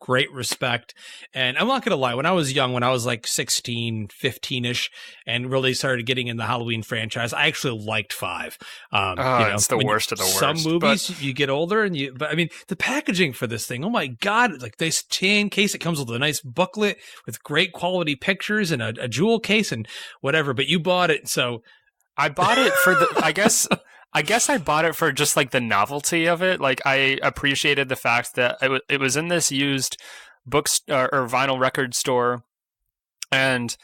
great respect. And I'm not going to lie, when I was young, when I was like 16, 15-ish, and really started getting in the Halloween franchise, I actually liked 5. It's the worst of the worst. Some movies, you get older, but I mean, the packaging for this thing, oh my God, like this tin case, it comes with a nice booklet with great quality pictures and a jewel case and whatever, but you bought it, so... I bought it for I guess I bought it for just like the novelty of it. Like I appreciated the fact that it was in this used books or vinyl record store, and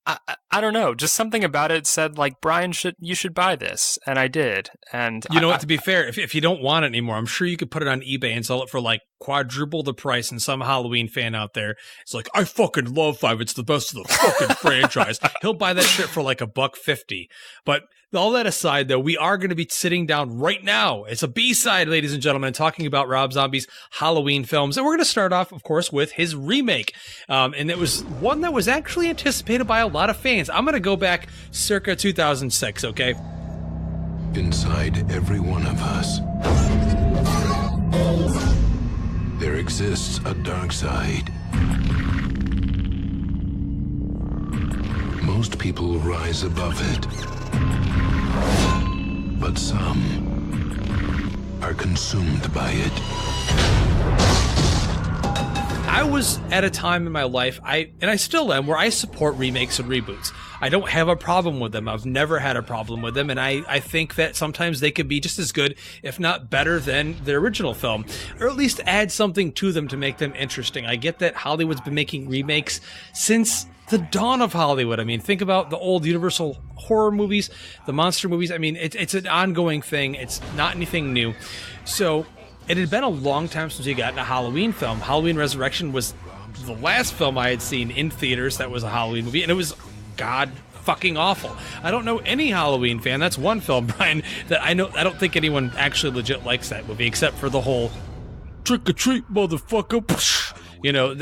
I don't know, just something about it said like, Brian, you should buy this, and I did. And you know what? To be fair, if you don't want it anymore, I'm sure you could put it on eBay and sell it for like quadruple the price. And some Halloween fan out there is like, I fucking love 5. It's the best of the fucking franchise. He'll buy that shit for like $1.50. But all that aside, though, we are going to be sitting down right now. It's a B-side, ladies and gentlemen, talking about Rob Zombie's Halloween films. And we're going to start off, of course, with his remake. And it was one that was actually anticipated by a lot of fans. I'm going to go back circa 2006, okay? Inside every one of us, there exists a dark side. Most people rise above it, but some are consumed by it. I was at a time in my life, and I still am, where I support remakes and reboots. I don't have a problem with them. I've never had a problem with them, and I think that sometimes they could be just as good, if not better, than the original film, or at least add something to them to make them interesting. I get that Hollywood's been making remakes since the dawn of Hollywood. I mean, think about the old Universal horror movies, the monster movies. I mean, it's an ongoing thing. It's not anything new. So it had been a long time since we got a Halloween film. Halloween Resurrection was the last film I had seen in theaters that was a Halloween movie, and it was god fucking awful. I don't know any Halloween fan. That's one film, Brian, that I know. I don't think anyone actually legit likes that movie, except for the whole trick or treat, motherfucker. You know,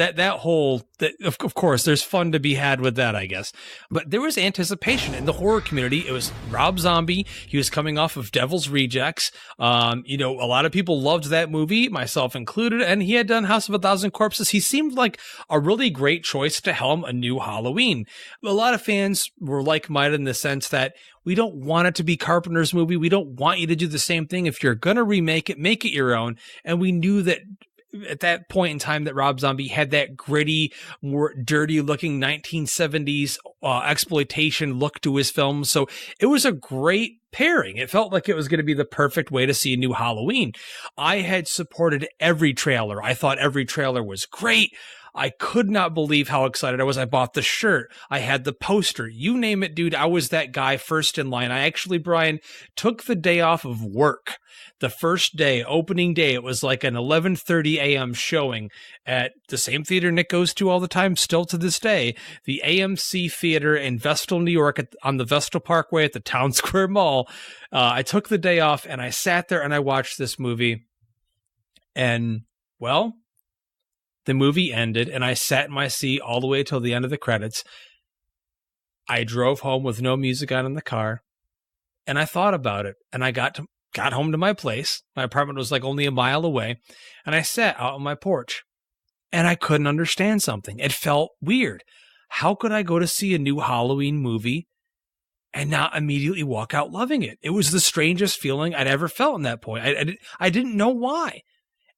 of course, there's fun to be had with that, I guess. But there was anticipation in the horror community. It was Rob Zombie. He was coming off of Devil's Rejects. A lot of people loved that movie, myself included, and he had done House of a Thousand Corpses. He seemed like a really great choice to helm a new Halloween. A lot of fans were like-minded in the sense that we don't want it to be Carpenter's movie. We don't want you to do the same thing. If you're going to remake it, make it your own. And we knew that at that point in time that Rob Zombie had that gritty, more dirty-looking 1970s exploitation look to his films. So it was a great pairing. It felt like it was going to be the perfect way to see a new Halloween. I had supported every trailer. I thought every trailer was great. I could not believe how excited I was. I bought the shirt. I had the poster. You name it, dude. I was that guy first in line. I actually, Brian, took the day off of work. The first day, opening day, it was like an 11:30 a.m. showing at the same theater Nick goes to all the time, still to this day, the AMC Theater in Vestal, New York, on the Vestal Parkway at the Town Square Mall. I took the day off, and I sat there and I watched this movie. And, well, the movie ended, and I sat in my seat all the way till the end of the credits. I drove home with no music on in the car, and I thought about it, and I got home to my place. My apartment was like only a mile away, and I sat out on my porch, and I couldn't understand something. It felt weird. How could I go to see a new Halloween movie and not immediately walk out loving it? It was the strangest feeling I'd ever felt in that point. I didn't know why.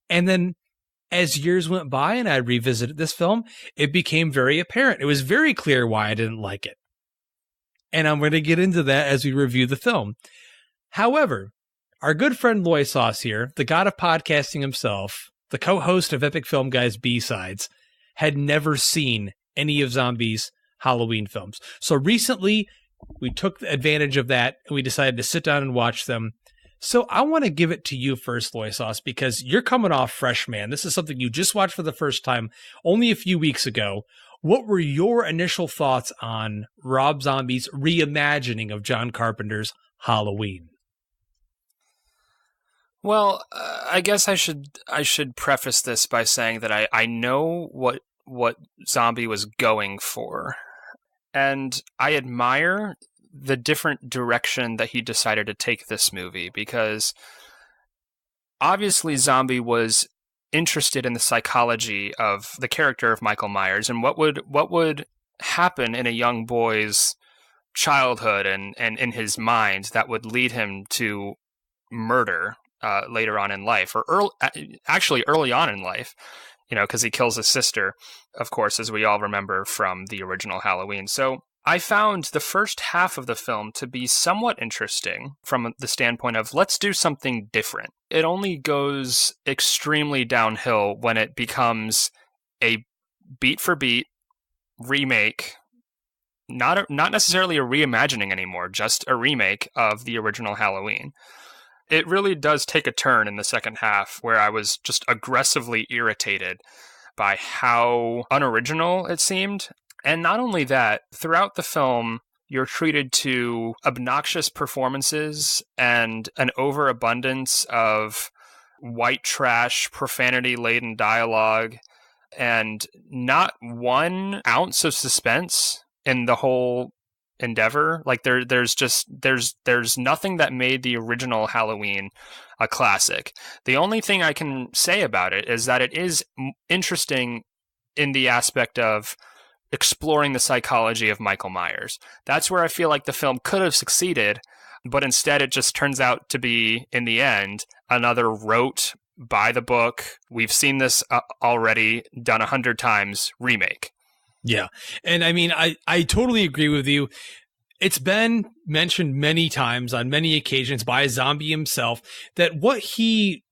And then as years went by and I revisited this film, it became very apparent. It was very clear why I didn't like it. And I'm going to get into that as we review the film. However, our good friend Loy Sauce here, the god of podcasting himself, the co-host of Epic Film Guys B-Sides, had never seen any of Zombie's Halloween films. So recently, we took advantage of that and we decided to sit down and watch them. So I want to give it to you first, Loy Sauce, because you're coming off fresh, man. This is something you just watched for the first time only a few weeks ago. What were your initial thoughts on Rob Zombie's reimagining of John Carpenter's Halloween? Well, I guess I should preface this by saying that I know what Zombie was going for, and I admire the different direction that he decided to take this movie, because obviously Zombie was interested in the psychology of the character of Michael Myers and what would happen in a young boy's childhood and in his mind that would lead him to murder later on in life, or early on in life, because he kills his sister, of course, as we all remember from the original Halloween. So I found the first half of the film to be somewhat interesting from the standpoint of let's do something different. It only goes extremely downhill when it becomes a beat for beat remake, not necessarily a reimagining anymore, just a remake of the original Halloween. It really does take a turn in the second half where I was just aggressively irritated by how unoriginal it seemed. And not only that, throughout the film, you're treated to obnoxious performances and an overabundance of white trash, profanity-laden dialogue, and not 1 ounce of suspense in the whole endeavor. Like there's nothing that made the original Halloween a classic. The only thing I can say about it is that it is interesting in the aspect of exploring the psychology of Michael Myers. That's where I feel like the film could have succeeded, but instead it just turns out to be, in the end, another rote, by the book, we've seen this already done 100 times remake. Yeah. And I mean, I totally agree with you. It's been mentioned many times on many occasions by Zombie himself that what he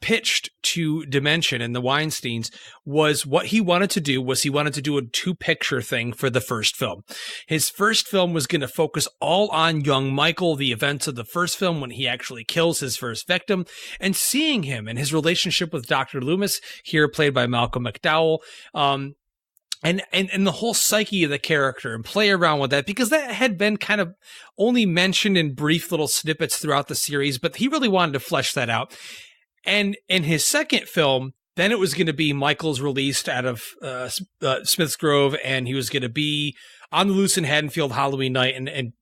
pitched to Dimension and the Weinsteins was what he wanted to do was he wanted to do a 2-picture thing for the first film. His first film was going to focus all on young Michael, the events of the first film when he actually kills his first victim, and seeing him and his relationship with Dr. Loomis, here played by Malcolm McDowell, and the whole psyche of the character, and play around with that, because that had been kind of only mentioned in brief little snippets throughout the series, but he really wanted to flesh that out. And in his second film, then it was going to be Michael's released out of Smith's Grove, and he was going to be on the loose in Haddonfield Halloween night, and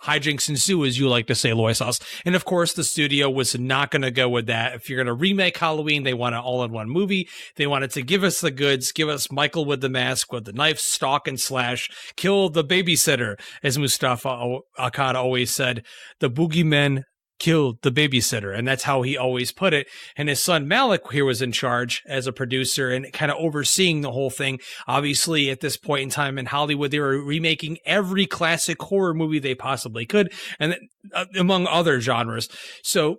hijinks ensue, as you like to say, Loy Sauce. And of course, the studio was not going to go with that. If you're going to remake Halloween, they want it all in one movie. They wanted to give us the goods, give us Michael with the mask, with the knife, stalk and slash, kill the babysitter, as Mustafa Akkad always said, the boogeyman killed the babysitter. And that's how he always put it. And his son Malik here was in charge as a producer and kind of overseeing the whole thing. Obviously, at this point in time in Hollywood, they were remaking every classic horror movie they possibly could, and among other genres. So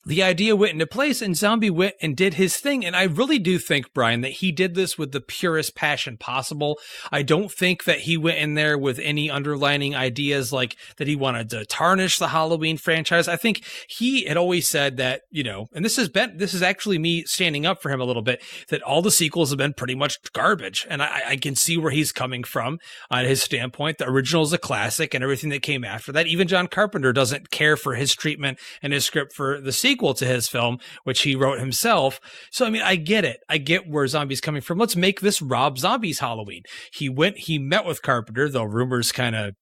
the idea went into place, and Zombie went and did his thing. And I really do think, Brian, that he did this with the purest passion possible. I don't think that he went in there with any underlining ideas like that he wanted to tarnish the Halloween franchise. I think he had always said that, and this is actually me standing up for him a little bit, that all the sequels have been pretty much garbage. And I can see where he's coming from on his standpoint. The original is a classic, and everything that came after that. Even John Carpenter doesn't care for his treatment and his script for the sequel to his film, which he wrote himself. So, I mean, I get it. I get where Zombie's coming from. Let's make this Rob Zombie's Halloween. He met with Carpenter, though rumors kind of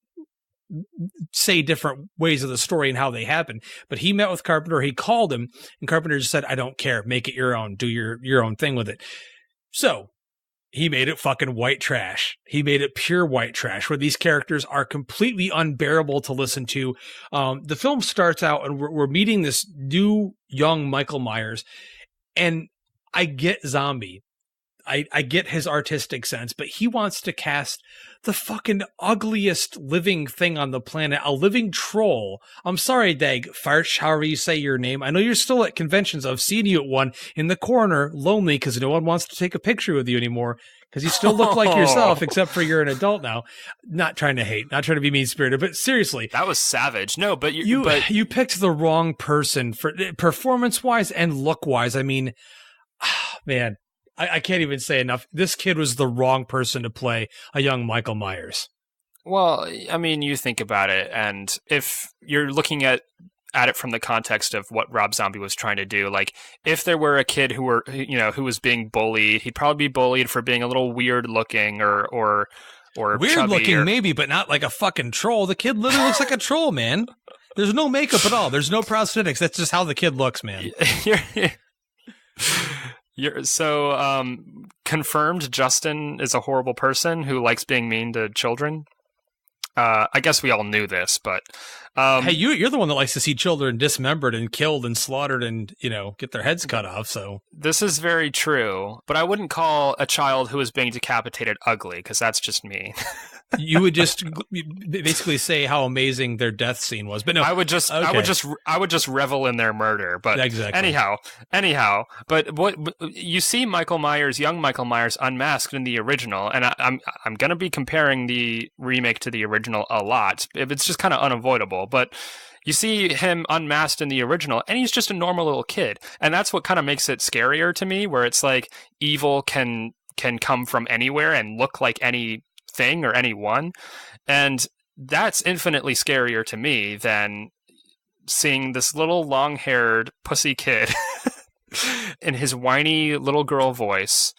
say different ways of the story and how they happen. But he met with Carpenter, he called him, and Carpenter just said, I don't care. Make it your own. Do your own thing with it. So he made it fucking white trash. He made it pure white trash, where these characters are completely unbearable to listen to. The film starts out, and we're meeting this new young Michael Myers, and I get Zombie. I get his artistic sense, but he wants to cast the fucking ugliest living thing on the planet, a living troll. I'm sorry, Dag Farsh, however you say your name. I know you're still at conventions. I've seen you at one in the corner, lonely, because no one wants to take a picture with you anymore, because you still look like yourself, except for you're an adult now. Not trying to hate, not trying to be mean-spirited, but seriously. That was savage. No, but you picked the wrong person for performance-wise and look-wise. I mean, man, I can't even say enough. This kid was the wrong person to play a young Michael Myers. Well, I mean, you think about it, and if you're looking at it from the context of what Rob Zombie was trying to do, like if there were a kid who was being bullied, he'd probably be bullied for being a little weird looking or weird looking, maybe, but not like a fucking troll. The kid literally looks like a troll, man. There's no makeup at all. There's no prosthetics. That's just how the kid looks, man. Confirmed Justin is a horrible person who likes being mean to children. I guess we all knew this, but hey, you're the one that likes to see children dismembered and killed and slaughtered and get their heads cut off. So this is very true, but I wouldn't call a child who is being decapitated ugly, because that's just me. You would just basically say how amazing their death scene was, but no, I would just revel in their murder. But exactly. Anyhow, but what you see young Michael Myers unmasked in the original, and I'm gonna be comparing the remake to the original a lot. It's just kind of unavoidable, but you see him unmasked in the original, and he's just a normal little kid, and that's what kind of makes it scarier to me. Where it's like evil can come from anywhere and look like any thing or anyone, and that's infinitely scarier to me than seeing this little long-haired pussy kid in his whiny little girl voice,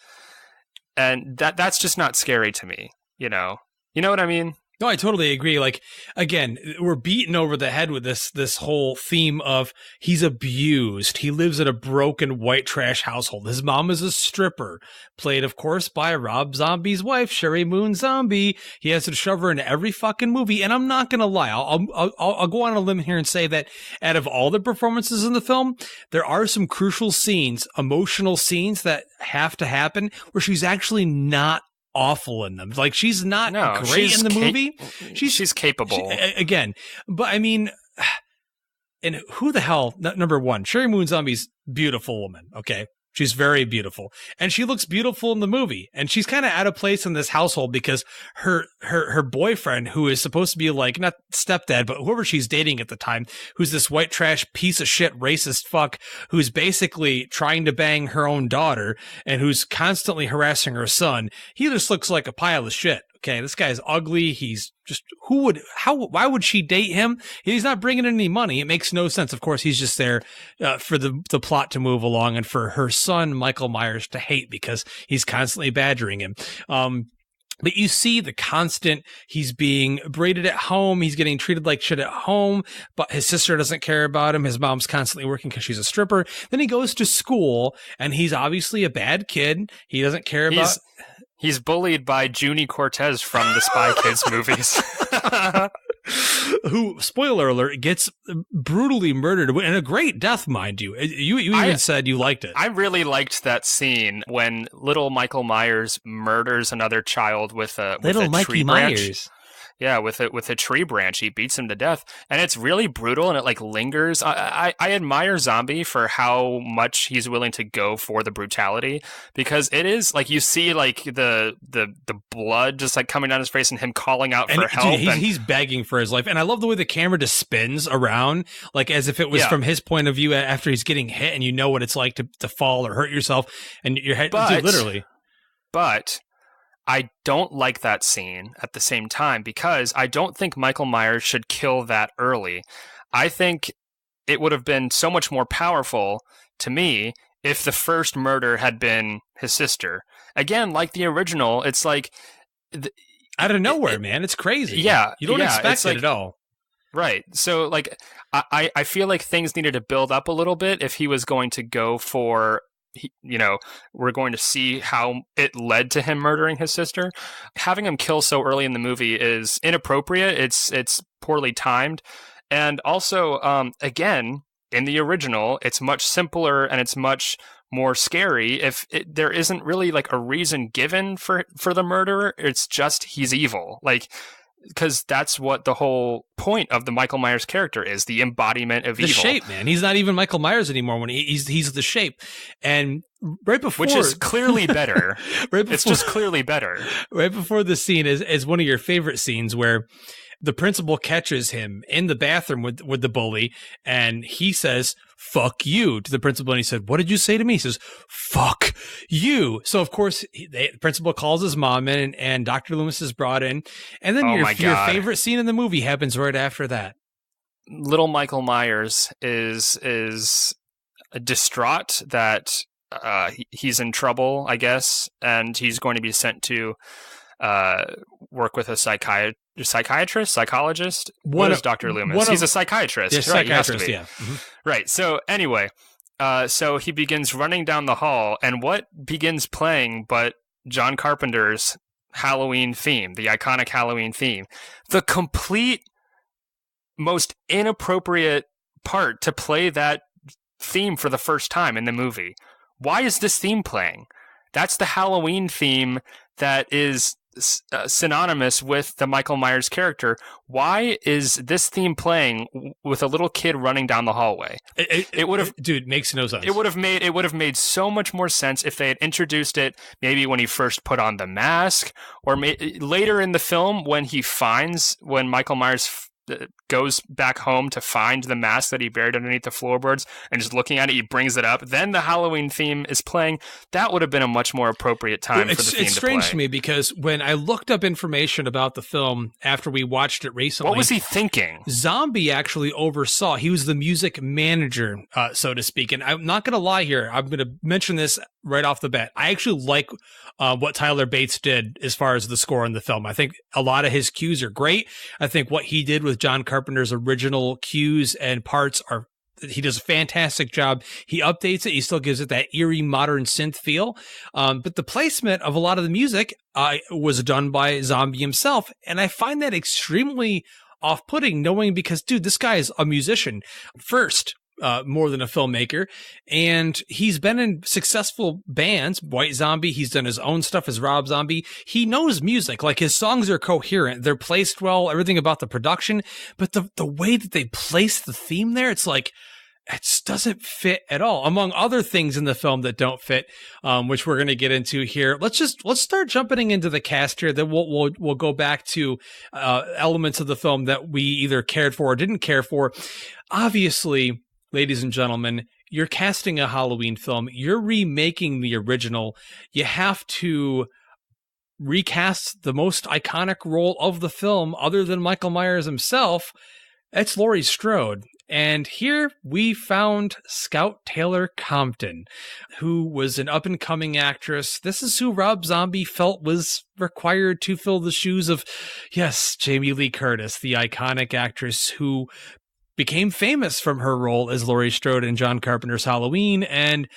and that's just not scary to me. You know what I mean? No, I totally agree. Like, again, we're beaten over the head with this whole theme of he's abused. He lives in a broken white trash household. His mom is a stripper, played, of course, by Rob Zombie's wife, Sherry Moon Zombie. He has to shove her into every fucking movie. And I'm not going to lie. I'll go on a limb here and say that out of all the performances in the film, there are some crucial scenes, emotional scenes that have to happen where she's actually not awful in them. Like, she's not great in the movie. She's capable. Again, but I mean, and who the hell, number one, Sherry Moon Zombie's beautiful woman, okay? She's very beautiful. And she looks beautiful in the movie. And she's kind of out of place in this household because her boyfriend, who is supposed to be like, not stepdad, but whoever she's dating at the time, who's this white trash piece of shit racist fuck, who's basically trying to bang her own daughter and who's constantly harassing her son. He just looks like a pile of shit. Okay, this guy's ugly. He's just, why would she date him? He's not bringing in any money. It makes no sense. Of course, he's just there for the plot to move along and for her son, Michael Myers, to hate because he's constantly badgering him. But you see the constant, he's being braided at home. He's getting treated like shit at home, but his sister doesn't care about him. His mom's constantly working because she's a stripper. Then he goes to school and he's obviously a bad kid. He doesn't care about... He's bullied by Junie Cortez from the Spy Kids movies. Who, spoiler alert, gets brutally murdered, and a great death, mind you. You even said you liked it. I really liked that scene when little Michael Myers murders another child with a tree branch. Yeah, with a tree branch, he beats him to death, and it's really brutal, and it like lingers. I admire Zombie for how much he's willing to go for the brutality, because it is like you see like the blood just like coming down his face and him calling out for help. Dude, he's begging for his life, and I love the way the camera just spins around, like as if it was from his point of view after he's getting hit, and you know what it's like to fall or hurt yourself, and your head, dude, literally. But I don't like that scene at the same time because I don't think Michael Myers should kill that early. I think it would have been so much more powerful to me if the first murder had been his sister. Again, like the original, it's like... out of nowhere, man. It's crazy. Yeah. You don't expect it at all. Right. So, like, I feel like things needed to build up a little bit if he was going to go for... we're going to see how it led to him murdering his sister. Having him kill so early in the movie is inappropriate. It's poorly timed. And also, again, in the original, it's much simpler and it's much more scary if there isn't really like a reason given for the murderer. It's just he's evil. Like, because that's what the whole point of the Michael Myers character is, the embodiment of evil. The Shape, man. He's not even Michael Myers anymore when he's the Shape. And right before... which is clearly better. It's just clearly better. Right before the scene is one of your favorite scenes where the principal catches him in the bathroom with the bully, and he says, "Fuck you," to the principal. And he said, "What did you say to me?" He says, "Fuck you." So, of course, the principal calls his mom in, and Dr. Loomis is brought in. And then your favorite scene in the movie happens right after that. Little Michael Myers is distraught that he's in trouble, I guess, and he's going to be sent to work with a psychologist. What is Dr. Loomis? He's a psychiatrist. Right, psychiatrist, yeah. Mm-hmm. Right. So anyway, So he begins running down the hall, and what begins playing but John Carpenter's Halloween theme, the iconic Halloween theme. The complete most inappropriate part to play that theme for the first time in the movie. Why is this theme playing? That's the Halloween theme that is synonymous with the Michael Myers character. Why is this theme playing with a little kid running down the hallway? It would have, dude, makes no sense. It would have made so much more sense if they had introduced it maybe when he first put on the mask, or later in the film when Michael Myers goes back home to find the mask that he buried underneath the floorboards, and just looking at it, he brings it up. Then the Halloween theme is playing. That would have been a much more appropriate time for the theme to play. It's strange to me because when I looked up information about the film after we watched it recently, what was he thinking? Zombie actually oversaw. He was the music manager, so to speak. And I'm not going to lie here. I'm going to mention this right off the bat. I actually like what Tyler Bates did as far as the score in the film. I think a lot of his cues are great. I think what he did with John Carpenter's original cues and parts he does a fantastic job. He updates it. He still gives it that eerie modern synth feel. But the placement of a lot of the music was done by Zombie himself. And I find that extremely off-putting, knowing because, dude, this guy is a musician first. More than a filmmaker, and he's been in successful bands. White Zombie, he's done his own stuff as Rob Zombie. He knows music, like his songs are coherent, they're placed well, everything about the production, but the way that they place the theme there, it's like it just doesn't fit at all, among other things in the film that don't fit, which we're going to get into here. Let's start jumping into the cast here. Then we'll go back to elements of the film that we either cared for or didn't care for. Obviously, ladies and gentlemen, you're casting a Halloween film. You're remaking the original. You have to recast the most iconic role of the film, other than Michael Myers himself. It's Laurie Strode. And here we found Scout Taylor Compton, who was an up-and-coming actress. This is who Rob Zombie felt was required to fill the shoes of, yes, Jamie Lee Curtis, the iconic actress who became famous from her role as Laurie Strode in John Carpenter's Halloween. And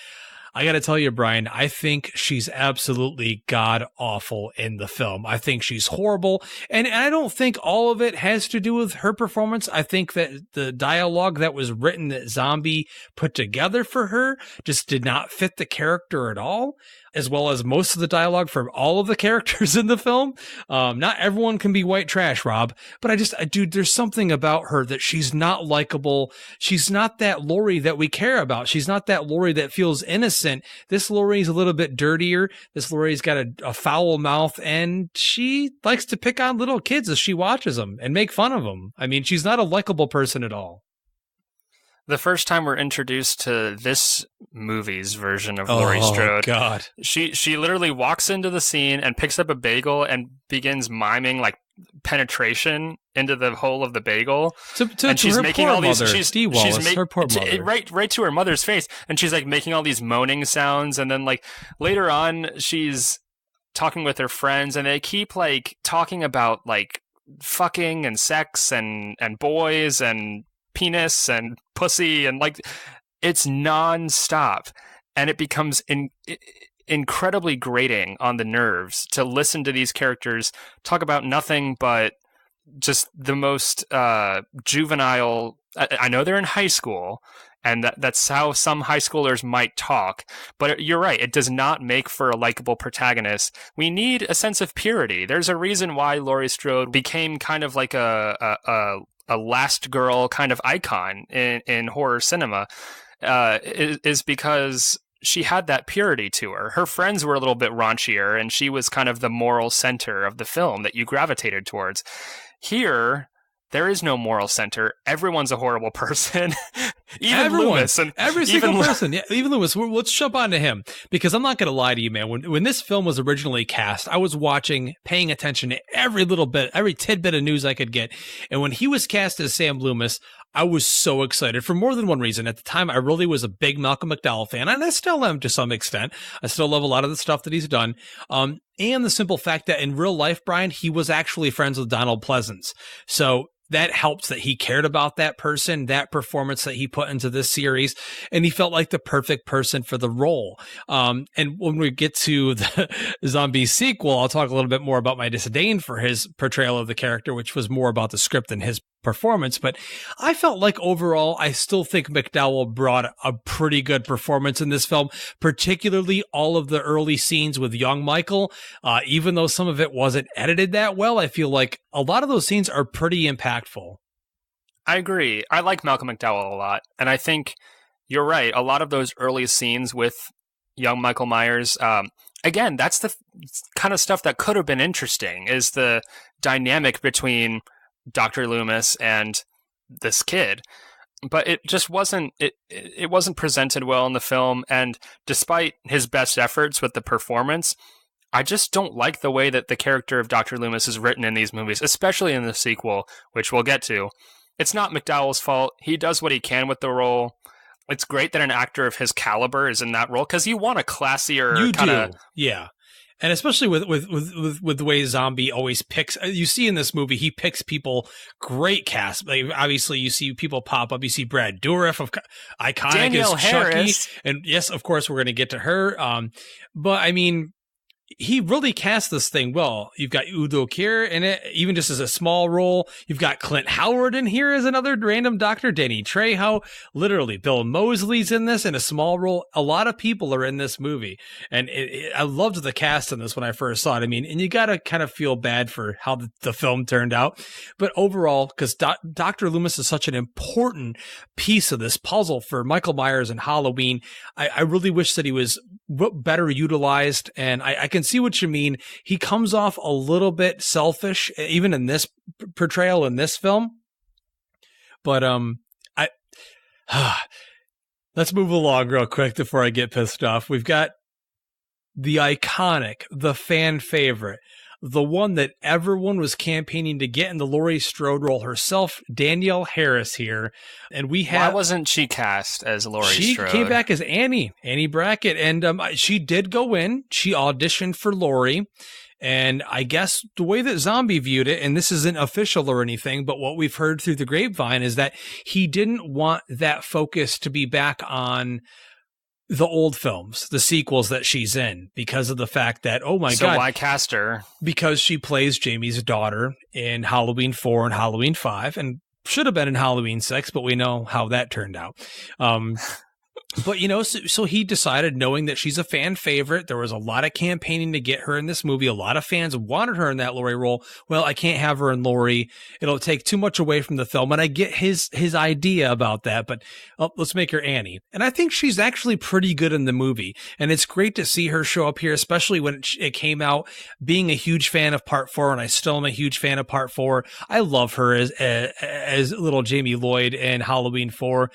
I got to tell you, Brian, I think she's absolutely god-awful in the film. I think she's horrible. And I don't think all of it has to do with her performance. I think that the dialogue that was written that Zombie put together for her just did not fit the character at all, as well as most of the dialogue from all of the characters in the film. Not everyone can be white trash, Rob, but dude, there's something about her that she's not likable. She's not that Laurie that we care about. She's not that Laurie that feels innocent. This Laurie's a little bit dirtier. This Laurie's got a foul mouth, and she likes to pick on little kids as she watches them and make fun of them. I mean, she's not a likable person at all. The first time we're introduced to this movie's version of Laurie Strode, God. She literally walks into the scene and picks up a bagel and begins miming like penetration into the hole of the bagel. And she's making all these. Her poor mother. Right to her mother's face, and she's like making all these moaning sounds. And then like later on, she's talking with her friends, and they keep like talking about like fucking and sex and boys and penis and pussy, and like it's non-stop, and it becomes incredibly grating on the nerves to listen to these characters talk about nothing but just the most juvenile. I know they're in high school, and that's how some high schoolers might talk, but you're right, it does not make for a likable protagonist. We need a sense of purity. There's a reason why Laurie Strode became kind of like a last girl kind of icon in horror cinema, is because she had that purity to her. Her friends were a little bit raunchier, and she was kind of the moral center of the film that you gravitated towards. Here, there is no moral center. Everyone's a horrible person. Loomis. And every single person. Yeah, even Loomis. Let's jump on to him, because I'm not going to lie to you, man. When this film was originally cast, I was paying attention to every little bit, every tidbit of news I could get. And when he was cast as Sam Loomis, I was so excited for more than one reason. At the time, I really was a big Malcolm McDowell fan, and I still am to some extent. I still love a lot of the stuff that he's done. And the simple fact that in real life, Brian, he was actually friends with Donald Pleasance. So that helps that he cared about that person, that performance that he put into this series, and he felt like the perfect person for the role. And when we get to the zombie sequel, I'll talk a little bit more about my disdain for his portrayal of the character, which was more about the script than his performance. But I felt like overall, I still think McDowell brought a pretty good performance in this film, particularly all of the early scenes with young Michael. Even though some of it wasn't edited that well, I feel like a lot of those scenes are pretty impactful. I agree. I like Malcolm McDowell a lot. And I think you're right. A lot of those early scenes with young Michael Myers, again, that's the kind of stuff that could have been interesting, is the dynamic between Dr. Loomis and this kid. But it just wasn't, it wasn't presented well in the film. And despite his best efforts with the performance, I just don't like the way that the character of Dr. Loomis is written in these movies, especially in the sequel, which we'll get to. It's not McDowell's fault. He does what he can with the role. It's great that an actor of his caliber is in that role, because you want a classier kind of... Yeah. And especially with the way Zombie always picks, you see in this movie, he picks people, great cast. Like, obviously, you see people pop up. You see Brad Dourif, of iconic Danielle as Harris. Chucky, and yes, of course, we're going to get to her. But I mean, he really cast this thing well. You've got Udo Kier in it, even just as a small role. You've got Clint Howard in here as another random doctor. Danny Trejo, literally Bill Moseley's in this in a small role. A lot of people are in this movie, and I loved the cast in this when I first saw it. I mean, and you got to kind of feel bad for how the film turned out, but overall, because Dr. Loomis is such an important piece of this puzzle for Michael Myers and Halloween, I really wish that he was better utilized, and I can see what you mean. He comes off a little bit selfish, even in this portrayal in this film. But let's move along real quick before I get pissed off. We've got the iconic, the fan favorite, the one that everyone was campaigning to get in the Laurie Strode role herself, Danielle Harris here. And we have... Why wasn't she cast as Laurie Strode? She came back as Annie Brackett, and she did go in. She auditioned for Laurie. And I guess the way that Zombie viewed it, and this isn't official or anything, but what we've heard through the grapevine is that he didn't want that focus to be back on the old films, the sequels that she's in, because of the fact that, oh my God. So why cast her? Because she plays Jamie's daughter in Halloween 4 and Halloween 5, and should have been in Halloween 6, but we know how that turned out. But, you know, so he decided, knowing that she's a fan favorite, there was a lot of campaigning to get her in this movie. A lot of fans wanted her in that Laurie role. Well, I can't have her in Laurie. It'll take too much away from the film. And I get his idea about that, but let's make her Annie. And I think she's actually pretty good in the movie. And it's great to see her show up here, especially when it came out. Being a huge fan of Part 4, and I still am a huge fan of Part 4. I love her as little Jamie Lloyd in Halloween 4.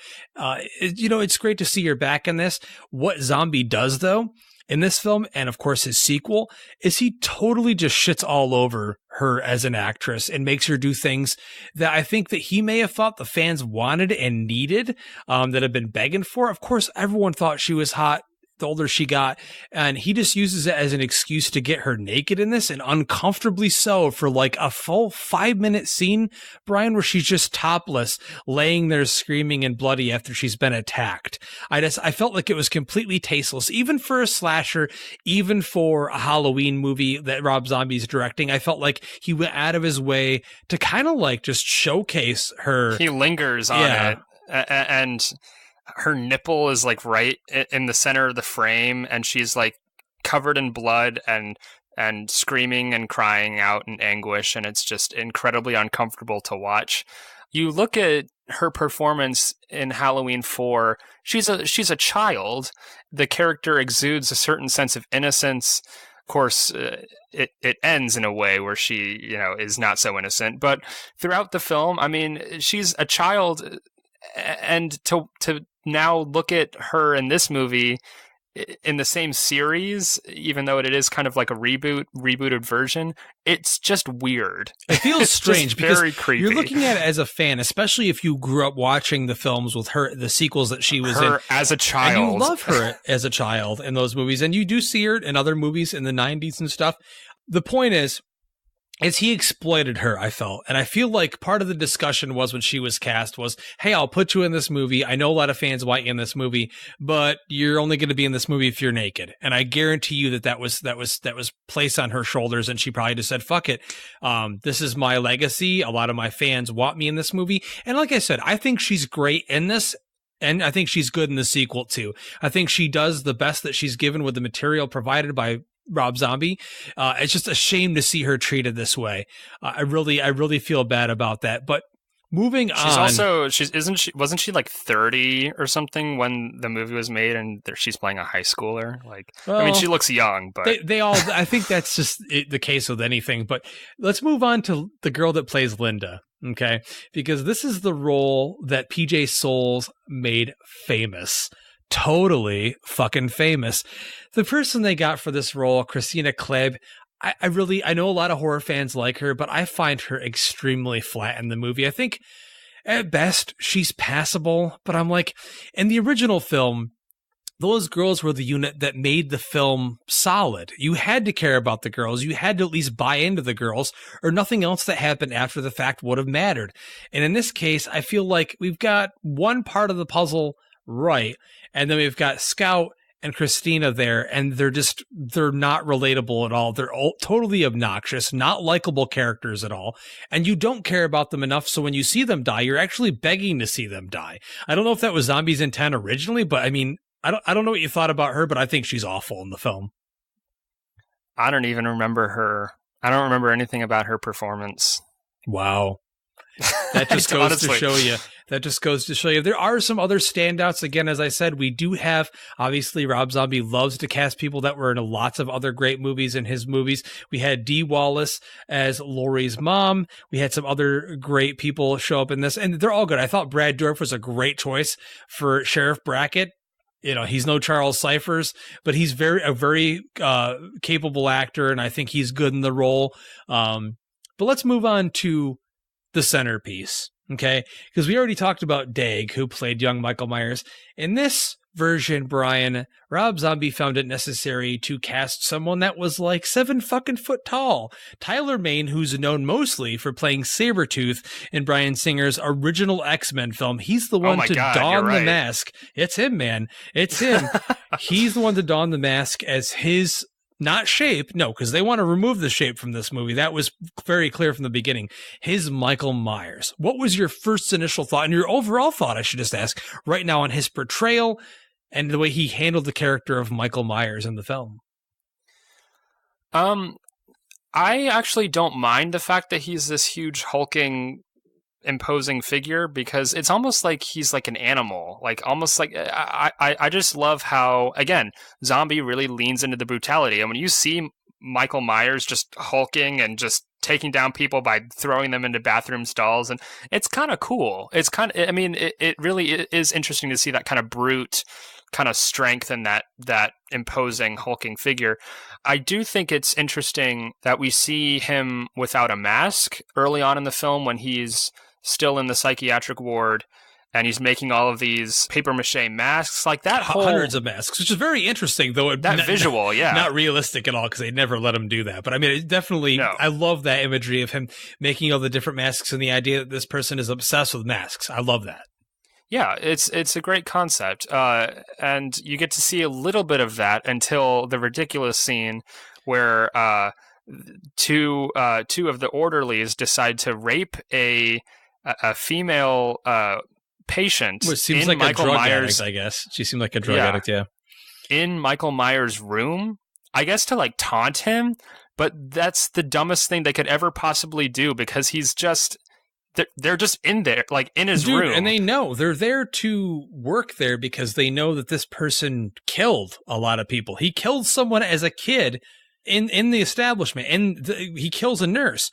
You know, it's great to see her back in this. What Zombie does, though, in this film, and of course his sequel, is he totally just shits all over her as an actress and makes her do things that I think that he may have thought the fans wanted and needed, that have been begging for. Of course, everyone thought she was hot the older she got, and he just uses it as an excuse to get her naked in this, and uncomfortably so, for like a full 5-minute scene, Brian, where she's just topless, laying there screaming and bloody after she's been attacked. I felt like it was completely tasteless, even for a slasher, even for a Halloween movie that Rob Zombie's directing. I felt like he went out of his way to kind of like just showcase her. He lingers on it, and her nipple is like right in the center of the frame, and she's like covered in blood and screaming and crying out in anguish, and it's just incredibly uncomfortable to watch. You look at her performance in Halloween 4, she's a child. The character exudes a certain sense of innocence. Of course, it ends in a way where she, you know, is not so innocent, but throughout the film, I mean, she's a child, and to now look at her in this movie in the same series, even though it is kind of like a rebooted version, it's just weird. It feels strange because very creepy. You're looking at it as a fan, especially if you grew up watching the films with her, the sequels that she was in as a child. And you love her as a child in those movies, and you do see her in other movies in the 90s and stuff. The point is, is he exploited her, I felt. And I feel like part of the discussion was when she was cast was, hey, I'll put you in this movie. I know a lot of fans want you in this movie, but you're only going to be in this movie if you're naked. And I guarantee you that was placed on her shoulders. And she probably just said, fuck it. This is my legacy. A lot of my fans want me in this movie. And like I said, I think she's great in this. And I think she's good in the sequel too. I think she does the best that she's given with the material provided by Rob Zombie. It's just a shame to see her treated this way. I really feel bad about that. But moving on, wasn't she like 30 or something when the movie was made, and she's playing a high schooler? Like, well, I mean, she looks young, but they all. I think that's just the case with anything. But let's move on to the girl that plays Linda. Okay, because this is the role that PJ Soles made famous. Totally fucking famous. The person they got for this role, Christina Klebb, I know a lot of horror fans like her, but I find her extremely flat in the movie. I think at best she's passable, but I'm like, in the original film, those girls were the unit that made the film solid. You had to care about the girls. You had to at least buy into the girls, or nothing else that happened after the fact would have mattered. And in this case, I feel like we've got one part of the puzzle right, and then we've got Scout and Christina there, and they're not relatable at all. They're all totally obnoxious, not likable characters at all, and you don't care about them enough, so when you see them die, you're actually begging to see them die. I don't know if that was Zombie's intent originally, but I mean, I don't know what you thought about her, but I think she's awful in the film. I don't even remember her. I don't remember anything about her performance. Wow. That just goes to show you. That just goes to show you. There are some other standouts. Again, as I said, we do have, obviously, Rob Zombie loves to cast people that were in lots of other great movies in his movies. We had Dee Wallace as Laurie's mom. We had some other great people show up in this, and they're all good. I thought Brad Dourif was a great choice for Sheriff Brackett. You know, he's no Charles Cyphers, but he's a very capable actor, and I think he's good in the role. But let's move on to the centerpiece, okay? Because we already talked about Dag, who played young Michael Myers. In this version, Brian, Rob Zombie found it necessary to cast someone that was like 7 fucking foot tall. Tyler Mane, who's known mostly for playing Sabretooth in Bryan Singer's original X-Men film. He's the one to don the mask. It's him, man. It's him. He's the one to don the mask as his... Not shape, no, because they want to remove the shape from this movie. That was very clear from the beginning. His Michael Myers. What was your first initial thought, and your overall thought, I should just ask, right now on his portrayal and the way he handled the character of Michael Myers in the film? I actually don't mind the fact that he's this huge hulking, imposing figure, because it's almost like he's like an animal, like almost like I just love how, again, Zombie really leans into the brutality, and when you see Michael Myers just hulking and just taking down people by throwing them into bathroom stalls, and it's kind of cool. It's kind of, I mean, it really is interesting to see that kind of brute kind of strength and that imposing hulking figure. I do think it's interesting that we see him without a mask early on in the film when he's still in the psychiatric ward, and he's making all of these papier-mâché masks, like that whole... Hundreds of masks, which is very interesting, though. Visual, yeah. Not realistic at all, because they never let him do that. But I mean, it definitely... No. I love that imagery of him making all the different masks and the idea that this person is obsessed with masks. I love that. Yeah, it's a great concept. And you get to see a little bit of that until the ridiculous scene where two of the orderlies decide to rape a female patient. Which seems like Michael a drug Myers, addict, I guess. She seemed like a drug addict, yeah. In Michael Myers' room, I guess to like taunt him, but that's the dumbest thing they could ever possibly do, because he's just... They're just in there, like in his room. And they know they're there to work there because they know that this person killed a lot of people. He killed someone as a kid in the establishment, and he kills a nurse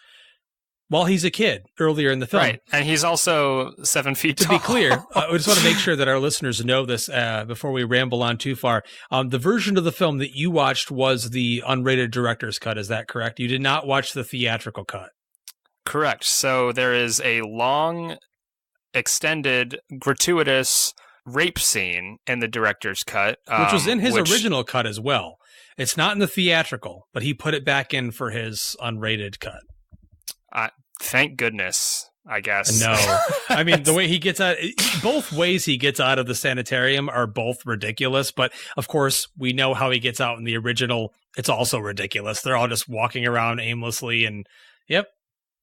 while he's a kid earlier in the film. Right, and he's also 7 feet tall. To be clear, I just want to make sure that our listeners know this before we ramble on too far. The version of the film that you watched was the unrated director's cut. Is that correct? You did not watch the theatrical cut. Correct. So there is a long, extended, gratuitous rape scene in the director's cut. Which was in his original cut as well. It's not in the theatrical, but he put it back in for his unrated cut. Thank goodness, I guess. No. I mean, the way he gets out, both ways he gets out of the sanitarium are both ridiculous. But of course, we know how he gets out in the original. It's also ridiculous. They're all just walking around aimlessly and, yep,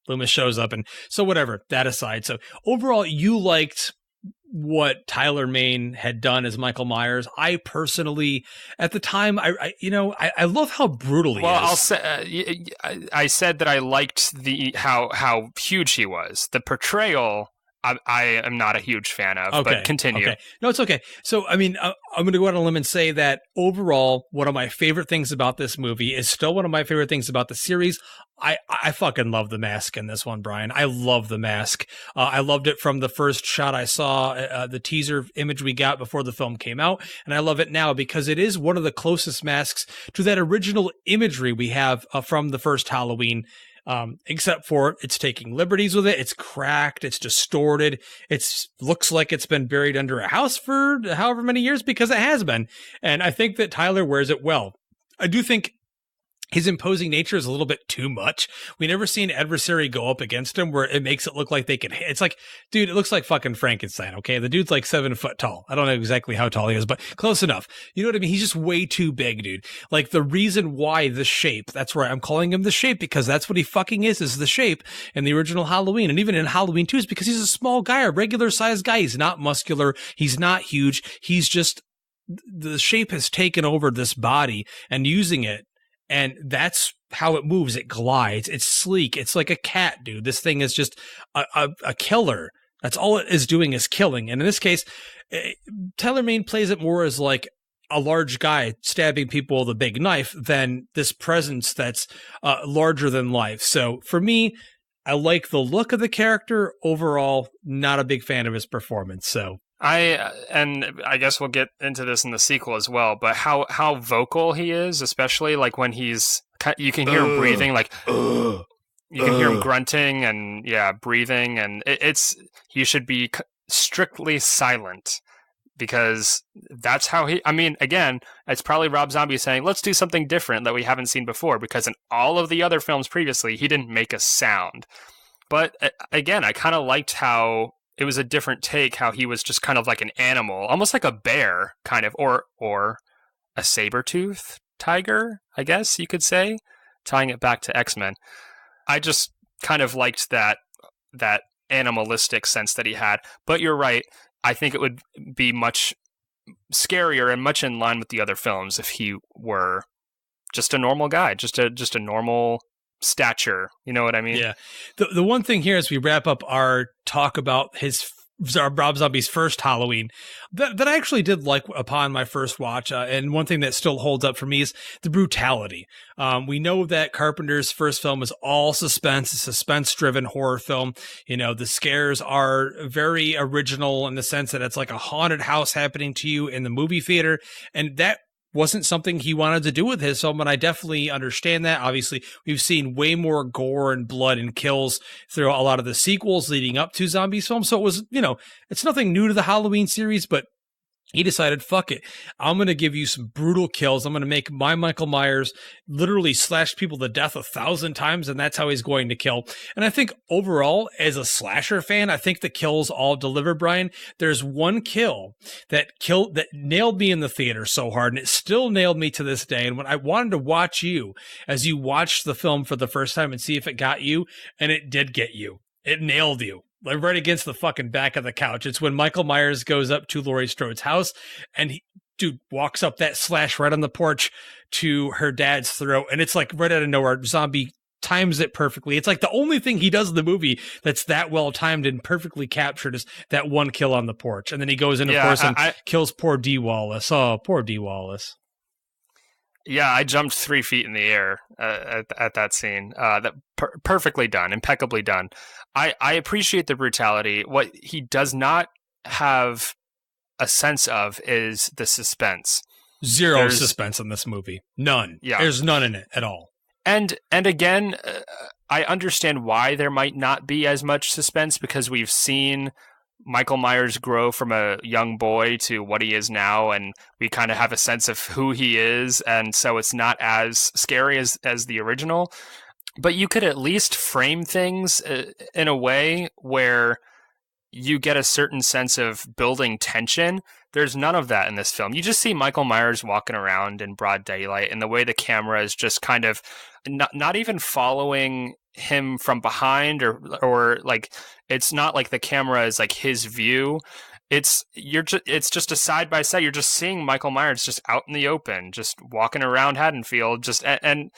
Loomis shows up. And so whatever, that aside. So overall, you liked what Tyler Mane had done as Michael Myers. I personally, at the time, I love how brutal he is. Well, I'll say, I said that I liked how huge he was. The portrayal, I am not a huge fan of, but continue. Okay. No, it's okay. So, I mean, I'm going to go out on a limb and say that overall, one of my favorite things about this movie is still one of my favorite things about the series. I fucking love the mask in this one, Brian. I love the mask. I loved it from the first shot I saw, the teaser image we got before the film came out. And I love it now because it is one of the closest masks to that original imagery we have from the first Halloween. Except for it's taking liberties with it. It's cracked. It's distorted. It looks like it's been buried under a house for however many years, because it has been. And I think that Tyler wears it well. I do think his imposing nature is a little bit too much. We never see an adversary go up against him where it makes it look like they can hit. It's like, dude, it looks like fucking Frankenstein, okay? The dude's like 7 foot tall. I don't know exactly how tall he is, but close enough. You know what I mean? He's just way too big, dude. Like, the reason why the shape, that's where I'm calling him the shape, because that's what he fucking is the shape in the original Halloween. And even in Halloween 2 is because he's a small guy, a regular sized guy. He's not muscular. He's not huge. He's just, the shape has taken over this body and using it. And that's how it moves. It glides. It's sleek. It's like a cat, dude. This thing is just a killer. That's all it is doing, is killing. And in this case, Tyler Mane plays it more as like a large guy stabbing people with a big knife than this presence that's larger than life. So for me, I like the look of the character. Overall, not a big fan of his performance. So and I guess we'll get into this in the sequel as well, but how vocal he is, especially like when you can hear him breathing, like you can hear him grunting and breathing, and you should be strictly silent, because that's how again, it's probably Rob Zombie saying, let's do something different that we haven't seen before, because in all of the other films previously, he didn't make a sound. But again, I kind of liked how it was a different take, how he was just kind of like an animal, almost like a bear, kind of, or a saber-tooth tiger, I guess you could say, tying it back to X-Men. I just kind of liked that animalistic sense that he had. But you're right, I think it would be much scarier and much in line with the other films if he were just a normal guy, just a normal stature, you know what I mean? Yeah. The one thing here as we wrap up our talk about Rob Zombie's first Halloween that I actually did like upon my first watch, and one thing that still holds up for me is the brutality. We know that Carpenter's first film was all suspense, a suspense-driven horror film. You know, the scares are very original in the sense that it's like a haunted house happening to you in the movie theater, and that wasn't something he wanted to do with his film, and I definitely understand that. Obviously, we've seen way more gore and blood and kills through a lot of the sequels leading up to Zombies films, so it was, it's nothing new to the Halloween series, but he decided, fuck it, I'm going to give you some brutal kills. I'm going to make my Michael Myers literally slash people to death 1,000 times, and that's how he's going to kill. And I think overall, as a slasher fan, I think the kills all deliver, Brian. There's one kill that nailed me in the theater so hard, and it still nailed me to this day. And when I wanted to watch you, as you watched the film for the first time and see if it got you, and it did get you. It nailed you. Like right against the fucking back of the couch. It's when Michael Myers goes up to Laurie Strode's house and he walks up that slash right on the porch to her dad's throat. And it's like right out of nowhere. Zombie times it perfectly. It's like the only thing he does in the movie that's that well timed and perfectly captured is that one kill on the porch. And then he goes in, of course, and kills poor Dee Wallace. Oh, poor Dee Wallace. Yeah, I jumped 3 feet in the air at that scene. Perfectly done, impeccably done. I appreciate the brutality. What he does not have a sense of is the suspense. There's suspense in this movie. None. Yeah. There's none in it at all. And again, I understand why there might not be as much suspense, because we've seen Michael Myers grow from a young boy to what he is now, and we kind of have a sense of who he is, and so it's not as scary as the original. But you could at least frame things in a way where you get a certain sense of building tension. There's none of that in this film. You just see Michael Myers walking around in broad daylight, and the way the camera is just kind of not even following him from behind, or like, it's not like the camera is like his view. It's just a side by side. You're just seeing Michael Myers just out in the open, just walking around Haddonfield, and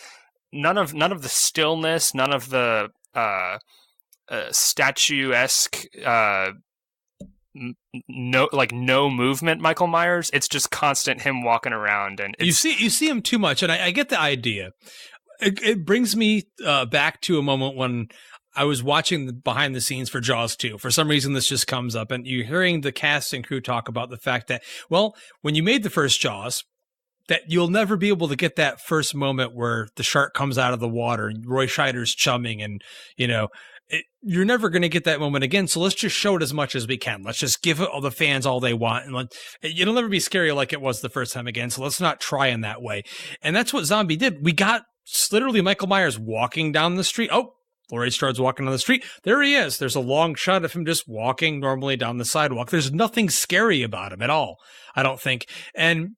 none of the stillness, none of the statuesque no movement Michael Myers. It's just constant him walking around, and you see him too much, and I get the idea. It brings me back to a moment when I was watching the behind the scenes for Jaws 2. For some reason, this just comes up, and you're hearing the cast and crew talk about the fact that, well, when you made the first Jaws, that you'll never be able to get that first moment where the shark comes out of the water and Roy Scheider's chumming, and, you know, you're never going to get that moment again. So let's just show it as much as we can. Let's just give all the fans all they want. And it'll never be scary like it was the first time again. So let's not try in that way. And that's what Zombie did. We got literally Michael Myers walking down the street. Oh, Laurie Strode's walking down the street. There he is. There's a long shot of him just walking normally down the sidewalk. There's nothing scary about him at all, I don't think. And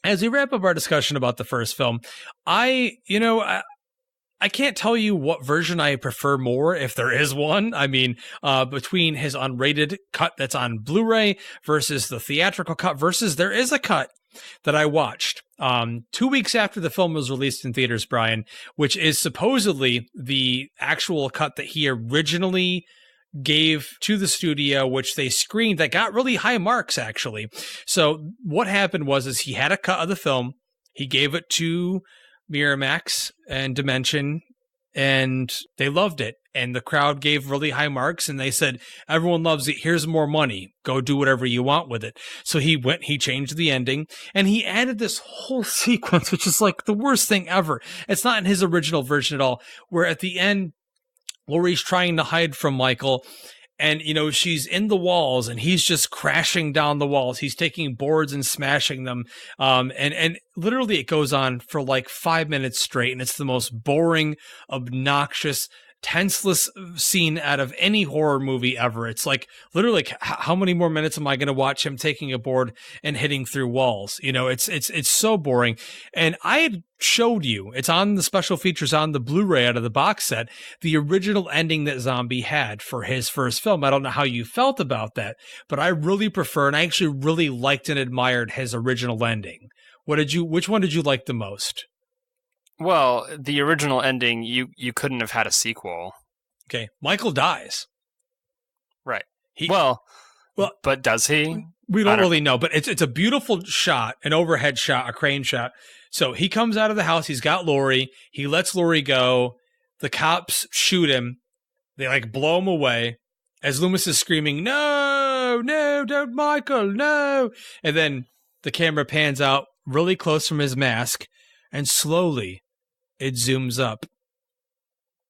as we wrap up our discussion about the first film, I can't tell you what version I prefer more, if there is one. I mean, between his unrated cut that's on Blu-ray versus the theatrical cut versus there is a cut that I watched 2 weeks after the film was released in theaters, Brian, which is supposedly the actual cut that he originally gave to the studio, which they screened, that got really high marks, actually. So what happened is he had a cut of the film. He gave it to Miramax and Dimension, and they loved it. And the crowd gave really high marks, and they said, everyone loves it. Here's more money. Go do whatever you want with it. So he changed the ending, and he added this whole sequence, which is like the worst thing ever. It's not in his original version at all, where at the end, Laurie's trying to hide from Michael, and, you know, she's in the walls and he's just crashing down the walls. He's taking boards and smashing them. And literally it goes on for like 5 minutes straight. And it's the most boring, obnoxious, tenseless scene out of any horror movie ever. It's like, literally, how many more minutes am I going to watch him taking a board and hitting through walls? You know, it's so boring. And I had showed you, it's on the special features on the Blu-ray out of the box set, the original ending that Zombie had for his first film. I don't know how you felt about that, but I really prefer, and I actually really liked and admired his original ending. Which one did you like the most? Well, the original ending, you couldn't have had a sequel. Okay, Michael dies. Right. Well, but does he? We don't really know, but it's a beautiful shot, an overhead shot, a crane shot. So he comes out of the house, he's got Laurie, he lets Laurie go, the cops shoot him, they like blow him away, as Loomis is screaming, no, don't Michael, no! And then the camera pans out really close from his mask, and slowly it zooms up,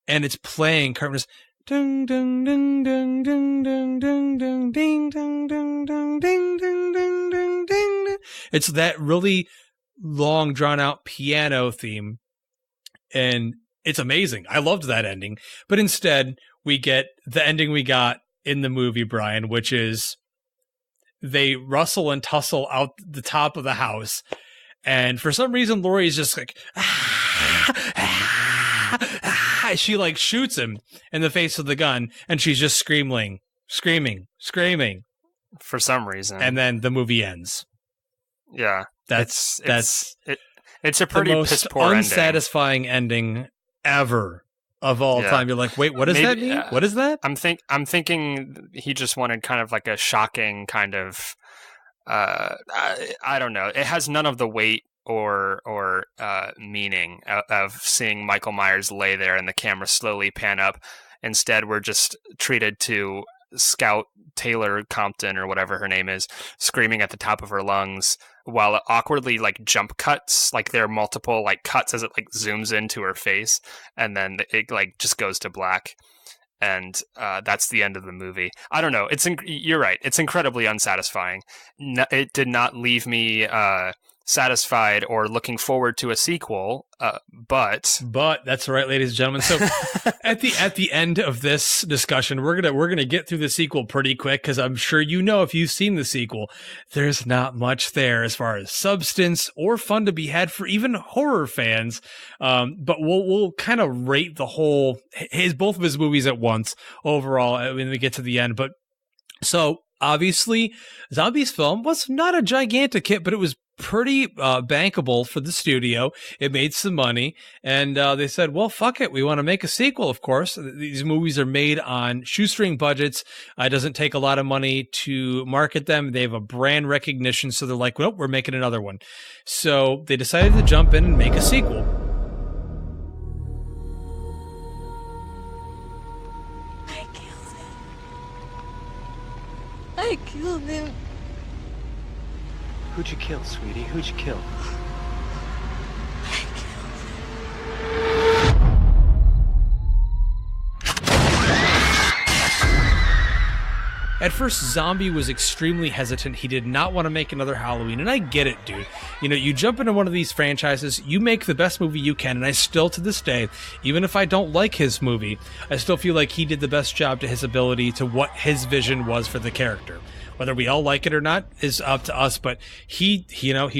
and it's playing Carpenter's ding ding ding ding ding ding ding ding ding ding ding ding ding ding ding ding. It's that really long drawn out piano theme, and it's amazing. I loved that ending. But instead we get the ending we got in the movie, Brian, which is they rustle and tussle out the top of the house. And for some reason, Laurie's just like, she like shoots him in the face with the gun, and she's just screaming. For some reason. And then the movie ends. Yeah. It's a pretty piss poor unsatisfying ending ever of all time. You're like, wait, what does that mean? What is that? I'm thinking he just wanted kind of like a shocking kind of, I don't know. It has none of the weight or meaning of seeing Michael Myers lay there and the camera slowly pan up. Instead, we're just treated to Scout Taylor Compton, or whatever her name is, screaming at the top of her lungs while it awkwardly like jump cuts, like there are multiple like cuts as it like zooms into her face, and then it like just goes to black. And that's the end of the movie. I don't know. You're right. It's incredibly unsatisfying. It did not leave me satisfied or looking forward to a sequel, but that's right, ladies and gentlemen. So at the end of this discussion, we're gonna get through the sequel pretty quick, because I'm sure if you've seen the sequel, there's not much there as far as substance or fun to be had for even horror fans. But we'll kind of rate the whole both of his movies at once overall when we get to the end. But so obviously, Zombie's film was not a gigantic hit, but it was pretty bankable for the studio. It made some money, and they said, well, fuck it, we want to make a sequel. Of course, these movies are made on shoestring budgets. It doesn't take a lot of money to market them. They have a brand recognition, so they're like, well, we're making another one. So they decided to jump in and make a sequel. I killed him. Who'd you kill, sweetie? Who'd you kill? At first, Zombie was extremely hesitant. He did not want to make another Halloween, and I get it, dude. You jump into one of these franchises, you make the best movie you can, and I still, to this day, even if I don't like his movie, I still feel like he did the best job to his ability to what his vision was for the character. Whether we all like it or not is up to us, but he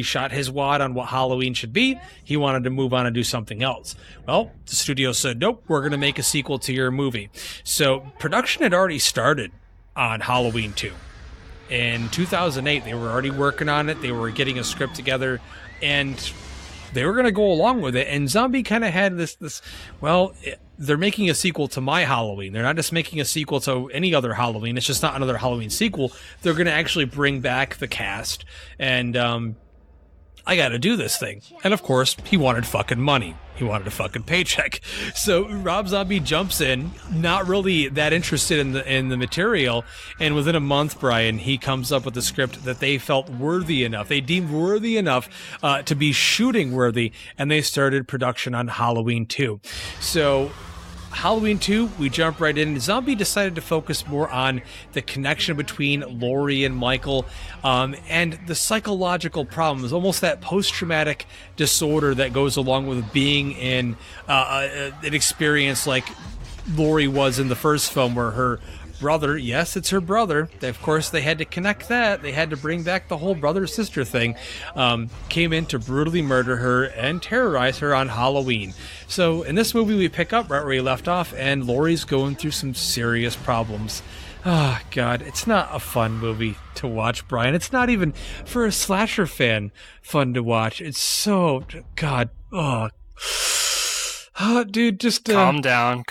shot his wad on what Halloween should be. He wanted to move on and do something else. Well, the studio said, nope, we're going to make a sequel to your movie. So production had already started on Halloween 2. In 2008, they were already working on it. They were getting a script together, and they were going to go along with it. And Zombie kind of had this, they're making a sequel to my Halloween. They're not just making a sequel to any other Halloween. It's just not another Halloween sequel. They're going to actually bring back the cast, and I got to do this thing. And of course, he wanted fucking money. He wanted a fucking paycheck. So Rob Zombie jumps in, not really that interested in the material, and within a month, Brian, he comes up with a script that they felt worthy enough. They deemed worthy enough to be shooting worthy, and they started production on Halloween 2. So Halloween 2, we jump right in. Zombie decided to focus more on the connection between Laurie and Michael, and the psychological problems, almost that post-traumatic disorder that goes along with being in an experience like Laurie was in the first film, where her brother, yes, it's her brother, of course they had to connect that, they had to bring back the whole brother-sister thing, came in to brutally murder her and terrorize her on Halloween. So in this movie we pick up right where we left off, and Laurie's going through some serious problems. Oh God, it's not a fun movie to watch, Brian. It's not even, for a slasher fan, fun to watch. It's so, God, dude, just calm down.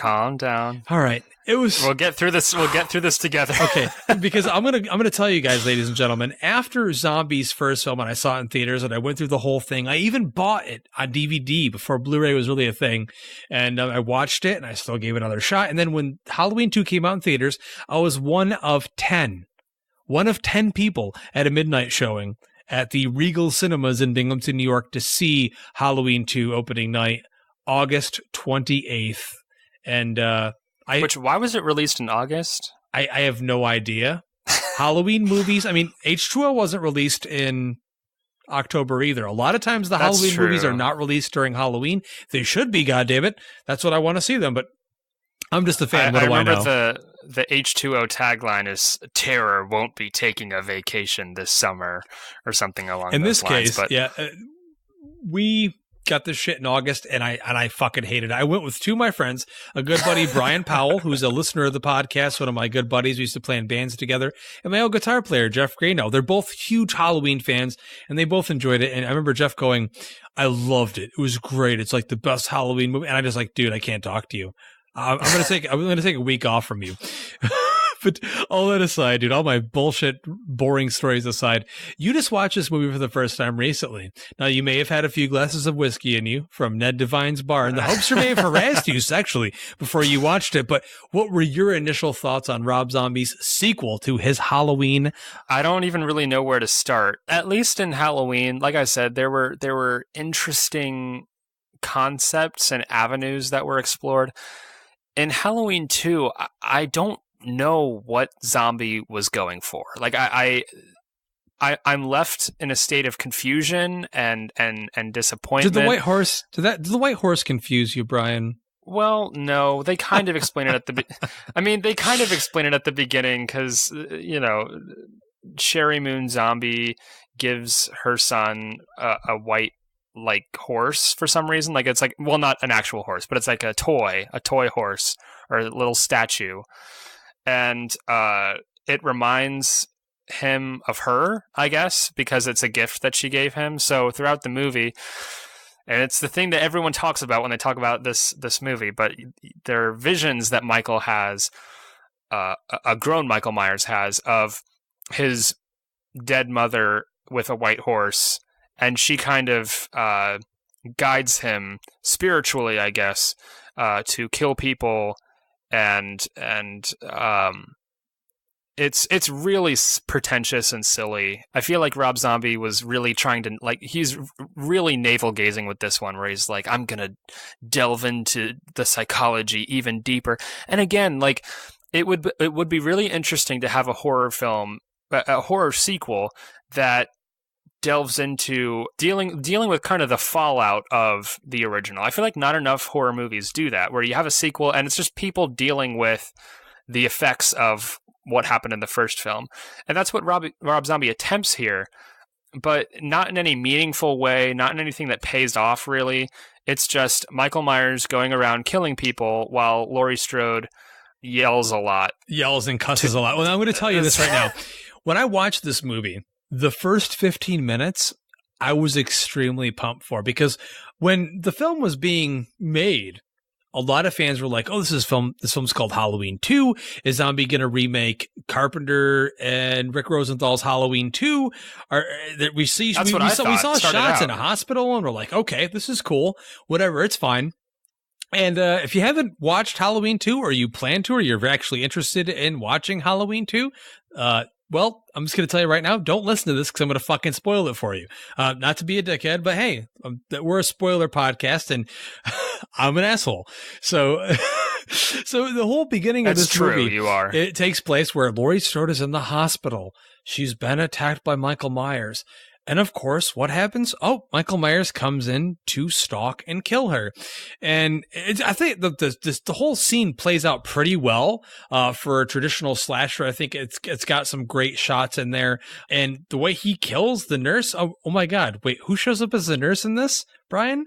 All right. We'll get through this. We'll get through this together. Okay, because I'm gonna tell you guys, ladies and gentlemen, after Zombie's first film, and I saw it in theaters, and I went through the whole thing. I even bought it on DVD before Blu-ray was really a thing, and I watched it, and I still gave it another shot. And then when Halloween 2 came out in theaters, I was one of 10 people at a midnight showing at the Regal Cinemas in Binghamton, New York, to see Halloween 2 opening night, August 28th, and why was it released in August? I have no idea. Halloween movies, I mean, H2O wasn't released in October either. A lot of times the That's Halloween true. movies are not released during Halloween. They should be, goddammit. That's what I want to see them, but I'm just a fan. What do I know? I remember the H2O tagline is "Terror won't be taking a vacation this summer" or something along in those this lines. case, But yeah, we got this shit in August, and I fucking hated it. I went with two of my friends, a good buddy, Brian Powell, who's a listener of the podcast, one of my good buddies. We used to play in bands together, and my old guitar player, Jeff Grano. They're both huge Halloween fans, and they both enjoyed it. And I remember Jeff going, I loved it. It was great. It's like the best Halloween movie. And I just like, dude, I can't talk to you. I'm going to take a week off from you. But all that aside, dude, all my bullshit, boring stories aside, you just watched this movie for the first time recently. Now, you may have had a few glasses of whiskey in you from Ned Devine's bar, and the hopes may have harassed you sexually before you watched it. But what were your initial thoughts on Rob Zombie's sequel to his Halloween? I don't even really know where to start. At least in Halloween, like I said, there were interesting concepts and avenues that were explored. In Halloween 2, I don't know what Zombie was going for. Like I'm left in a state of confusion and disappointment. Did the white horse confuse you, Brian? Well, no, they kind of explain it at they kind of explain it at the beginning because, Sherry Moon Zombie gives her son a white, like, horse for some reason. Like, it's like, well, not an actual horse, but it's like a toy horse or a little statue. And it reminds him of her, I guess, because it's a gift that she gave him. So throughout the movie, and it's the thing that everyone talks about when they talk about this movie, but there are visions that Michael has, a grown Michael Myers has, of his dead mother with a white horse, and she kind of guides him spiritually, I guess, to kill people, and it's really pretentious and silly. I feel like Rob Zombie was really trying to, like, he's really navel-gazing with this one, where he's like, I'm gonna delve into the psychology even deeper. And again, like, it would be really interesting to have a horror film, a horror sequel that delves into dealing with kind of the fallout of the original. I feel like not enough horror movies do that, where you have a sequel and it's just people dealing with the effects of what happened in the first film. And that's what Rob Zombie attempts here, but not in any meaningful way, not in anything that pays off, really. It's just Michael Myers going around killing people while Laurie Strode yells a lot. Yells and cusses a lot. Well, I'm going to tell you this right now. When I watched this movie, the first 15 minutes, I was extremely pumped for, because when the film was being made, a lot of fans were like, "Oh, this film's called Halloween 2. Is Zombie going to remake Carpenter and Rick Rosenthal's Halloween 2?" We saw shots in a hospital, and we're like, "Okay, this is cool. Whatever, it's fine." And if you haven't watched Halloween 2, or you plan to, or you're actually interested in watching Halloween 2, well, I'm just going to tell you right now, don't listen to this because I'm going to fucking spoil it for you. Not to be a dickhead, but hey, we're a spoiler podcast and I'm an asshole. So, so the whole beginning of this movie, you are. It takes place where Laurie Strode is in the hospital. She's been attacked by Michael Myers. And of course, what happens? Oh, Michael Myers comes in to stalk and kill her. And I think the whole scene plays out pretty well for a traditional slasher. I think it's got some great shots in there. And the way he kills the nurse, oh my God. Wait, who shows up as the nurse in this, Brian?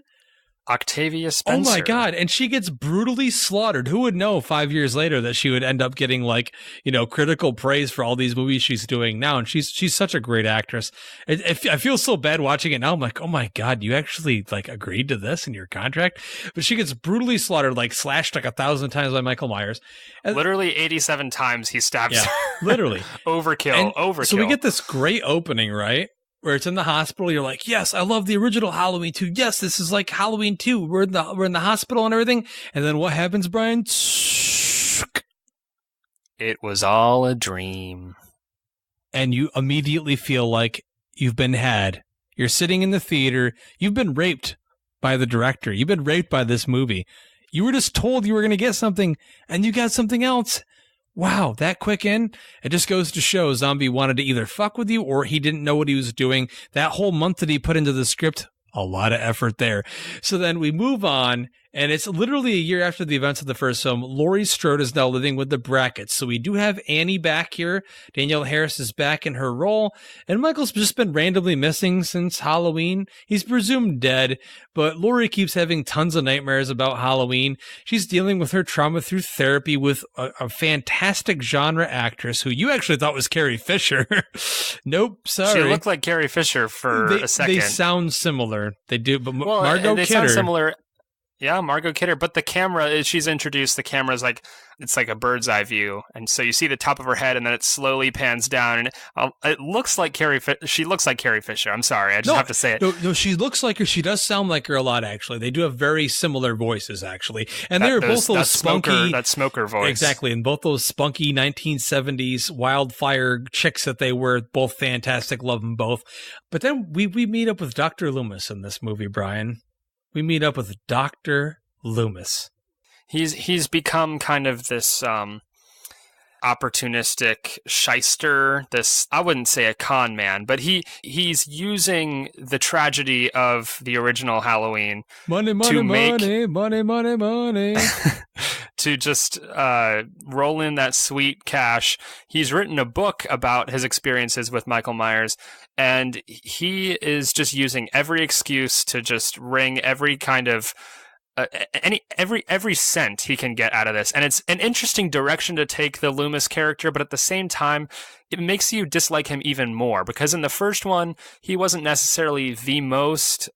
Octavia Spencer. Oh my God. And she gets brutally slaughtered. Who would know 5 years later that she would end up getting, like, critical praise for all these movies she's doing now. And she's such a great actress. I feel so bad watching it now. I'm like, oh my God, you actually, like, agreed to this in your contract? But she gets brutally slaughtered, like slashed like 1,000 times by Michael Myers. And literally 87 times he stabs her. Literally. Overkill. So we get this great opening, right? Where it's in the hospital, you're like, yes, I love the original Halloween 2. Yes, this is like Halloween 2. We're in the hospital and everything. And then what happens, Brian? It was all a dream. And you immediately feel like you've been had. You're sitting in the theater. You've been raped by the director. You've been raped by this movie. You were just told you were going to get something, and you got something else. Wow, that quick in? It just goes to show Zombie wanted to either fuck with you or he didn't know what he was doing. That whole month that he put into the script, a lot of effort there. So then we move on, and it's literally a year after the events of the first film. Laurie Strode is now living with the Brackets. So we do have Annie back here. Danielle Harris is back in her role. And Michael's just been randomly missing since Halloween. He's presumed dead, but Laurie keeps having tons of nightmares about Halloween. She's dealing with her trauma through therapy with a fantastic genre actress who you actually thought was Carrie Fisher. Nope, sorry. She looked like Carrie Fisher for a second. They sound similar. They do, but well, Margot they Kidder. Sound similar. Yeah, Margot Kidder, but the camera, she's introduced, the camera's like, it's like a bird's eye view, and so you see the top of her head, and then it slowly pans down, and it looks like she looks like Carrie Fisher. I'm sorry, I just have to say it. No, she looks like her. She does sound like her a lot, actually. They do have very similar voices, actually, and they're both those spunky, that smoker voice, exactly, and both those spunky 1970s wildfire chicks that they were, both fantastic. Love them both. But then we meet up with Dr. Loomis in this movie, Brian. We meet up with Dr. Loomis. He's become kind of this opportunistic shyster. This, I wouldn't say a con man, but he's using the tragedy of the original Halloween money, to just roll in that sweet cash. He's written a book about his experiences with Michael Myers, and he is just using every excuse to just wring every kind of every cent he can get out of this. And it's an interesting direction to take the Loomis character, but at the same time, it makes you dislike him even more, because in the first one, he wasn't necessarily the most...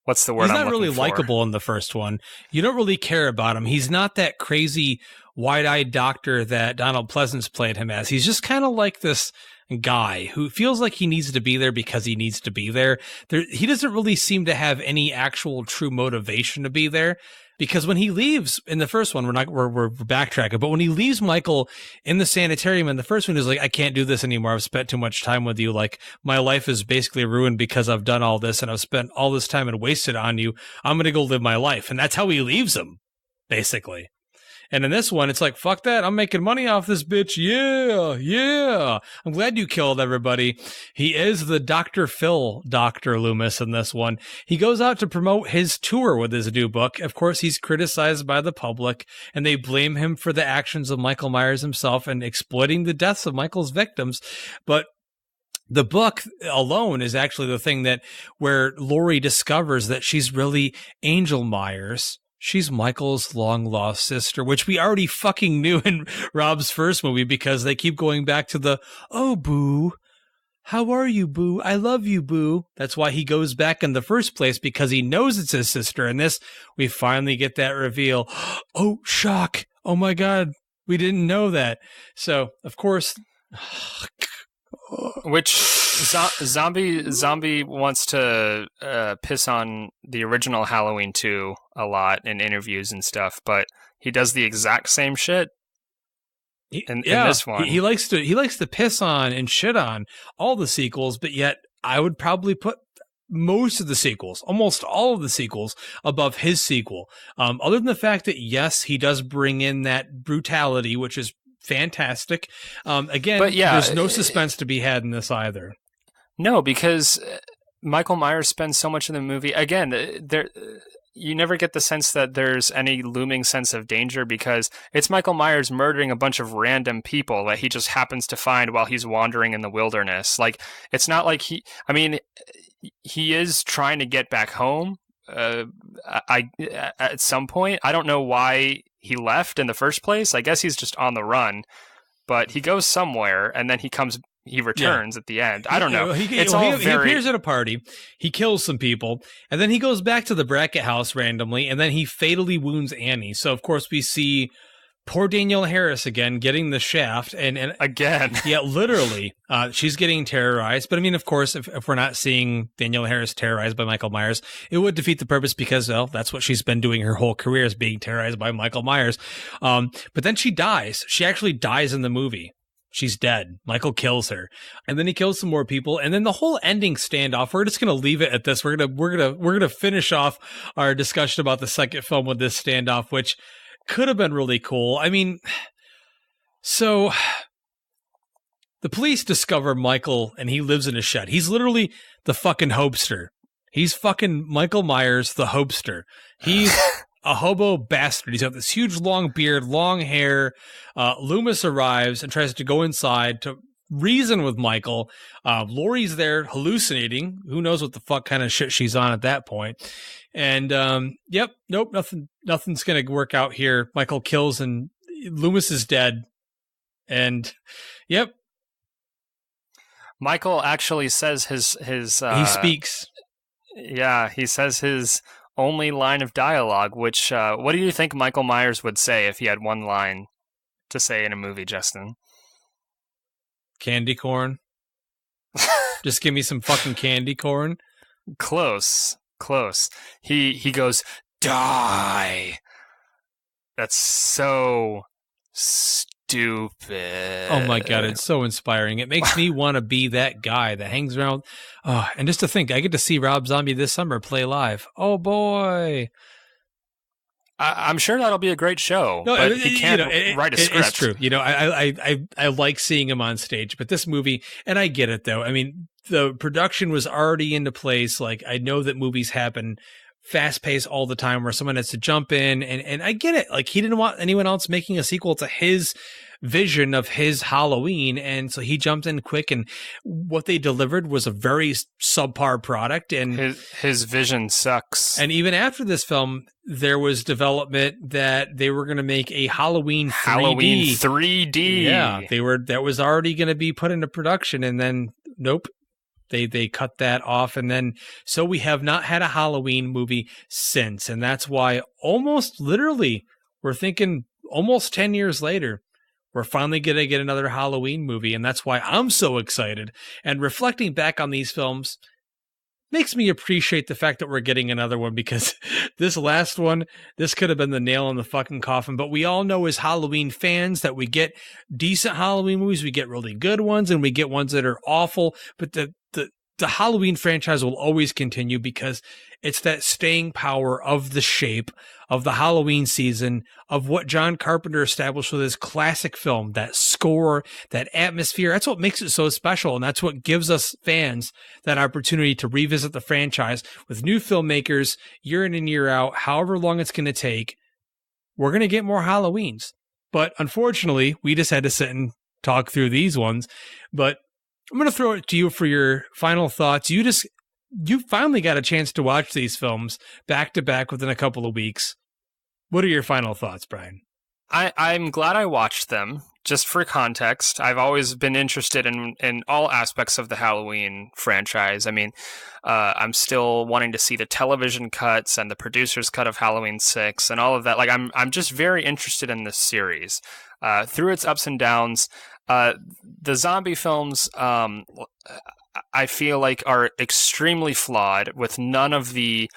What's the word I'm looking for? He's not really likable in the first one. You don't really care about him. He's not that crazy, wide-eyed doctor that Donald Pleasance played him as. He's just kind of like this guy who feels like he needs to be there because he needs to be there. He doesn't really seem to have any actual true motivation to be there, because when he leaves in the first one, we're backtracking, but when he leaves Michael in the sanitarium in the first one, he's like, I can't do this anymore. I've spent too much time with you. Like, my life is basically ruined because I've done all this and I've spent all this time and wasted on you. I'm going to go live my life. And that's how he leaves him, basically. And in this one, it's like, fuck that. I'm making money off this bitch. Yeah. I'm glad you killed everybody. He is the Dr. Phil, Dr. Loomis in this one. He goes out to promote his tour with his new book. Of course, he's criticized by the public, and they blame him for the actions of Michael Myers himself and exploiting the deaths of Michael's victims. But the book alone is actually the thing where Laurie discovers that she's really Angel Myers. She's Michael's long-lost sister, which we already fucking knew in Rob's first movie, because they keep going back to the, oh, Boo, how are you, Boo? I love you, Boo. That's why he goes back in the first place, because he knows it's his sister. And this, we finally get that reveal. Oh, shock. Oh, my God. We didn't know that. So, of course... Which Zombie wants to piss on the original Halloween 2 a lot in interviews and stuff, but he does the exact same shit in this one. He likes to piss on and shit on all the sequels, but yet I would probably put most of the sequels, almost all of the sequels, above his sequel. Other than the fact that, yes, he does bring in that brutality, which is fantastic. Again, but yeah, there's no suspense to be had in this either. No, because Michael Myers spends so much of the movie. Again, you never get the sense that there's any looming sense of danger, because it's Michael Myers murdering a bunch of random people that he just happens to find while he's wandering in the wilderness. Like, it's not like he is trying to get back home. At some point, I don't know why he left in the first place. I guess he's just on the run, but he goes somewhere and then he returns at the end. I don't know. He appears at a party, he kills some people, and then he goes back to the Brackett house randomly, and then he fatally wounds Annie. So of course we see poor Danielle Harris again getting the shaft, and again, yeah, literally, she's getting terrorized. But I mean, of course, if we're not seeing Danielle Harris terrorized by Michael Myers, it would defeat the purpose, because, well, that's what she's been doing her whole career, is being terrorized by Michael Myers. But then she dies. She actually dies in the movie. She's dead. Michael kills her, and then he kills some more people, and then the whole ending standoff. We're just gonna leave it at this. We're gonna finish off our discussion about the second film with this standoff, which could have been really cool. I mean, so the police discover Michael, and he lives in a shed. He's literally the fucking hopester. He's fucking Michael Myers, the hopester. He's a hobo bastard. He's got this huge long beard, long hair. Loomis arrives and tries to go inside to reason with Michael. Laurie's there hallucinating. Who knows what the fuck kind of shit she's on at that point. And nothing's gonna work out here. Michael kills, and Loomis is dead. And Michael actually says his he speaks. Yeah, he says his only line of dialogue, which what do you think Michael Myers would say if he had one line to say in a movie, Justin? Candy corn. Just give me some fucking candy corn. Close. He goes, die. That's so stupid. Oh my God, it's so inspiring. It makes me want to be that guy that hangs around. Oh, and just to think, I get to see Rob Zombie this summer play live. Oh boy. I'm sure that'll be a great show, No, but he can't write a script. It's true. You know, I like seeing him on stage, but this movie, and I get it though. I mean, the production was already into place. Like, I know that movies happen fast paced all the time where someone has to jump in, and I get it. Like, he didn't want anyone else making a sequel to his vision of his Halloween, and so he jumped in quick, and what they delivered was a very subpar product, and his vision sucks. And even after this film, there was development that they were going to make a Halloween 3D. Yeah, that was already going to be put into production, and then nope. They cut that off, and then so we have not had a Halloween movie since, and that's why almost literally we're thinking almost 10 years later, we're finally going to get another Halloween movie, and that's why I'm so excited. And reflecting back on these films makes me appreciate the fact that we're getting another one, because this last one, this could have been the nail in the fucking coffin. But we all know as Halloween fans that we get decent Halloween movies, we get really good ones, and we get ones that are awful. But the Halloween franchise will always continue because it's that staying power of the shape of the Halloween season, of what John Carpenter established with his classic film, that score, that atmosphere. That's what makes it so special. And that's what gives us fans that opportunity to revisit the franchise with new filmmakers year in and year out, however long it's going to take. We're going to get more Halloweens. But unfortunately, we just had to sit and talk through these ones. But I'm going to throw it to you for your final thoughts. You finally got a chance to watch these films back to back within a couple of weeks. What are your final thoughts, Brian? I'm glad I watched them. Just for context, I've always been interested in all aspects of the Halloween franchise. I mean, I'm still wanting to see the television cuts and the producer's cut of Halloween 6 and all of that. Like, I'm just very interested in this series. Through its ups and downs, the zombie films, I feel like are extremely flawed, with none of the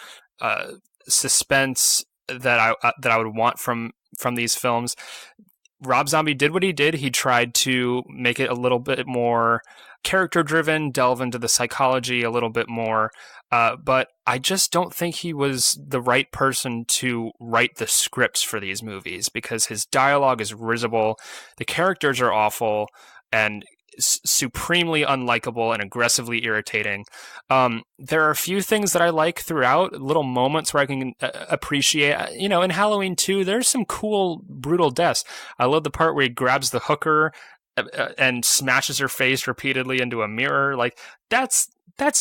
suspense that I would want from these films. Rob Zombie did what he did. He tried to make it a little bit more character driven, delve into the psychology a little bit more. But I just don't think he was the right person to write the scripts for these movies, because his dialogue is risible, the characters are awful, and supremely unlikable and aggressively irritating. There are a few things that I like throughout, little moments where I can appreciate, in Halloween 2, there's some cool, brutal deaths. I love the part where he grabs the hooker and smashes her face repeatedly into a mirror. Like, that's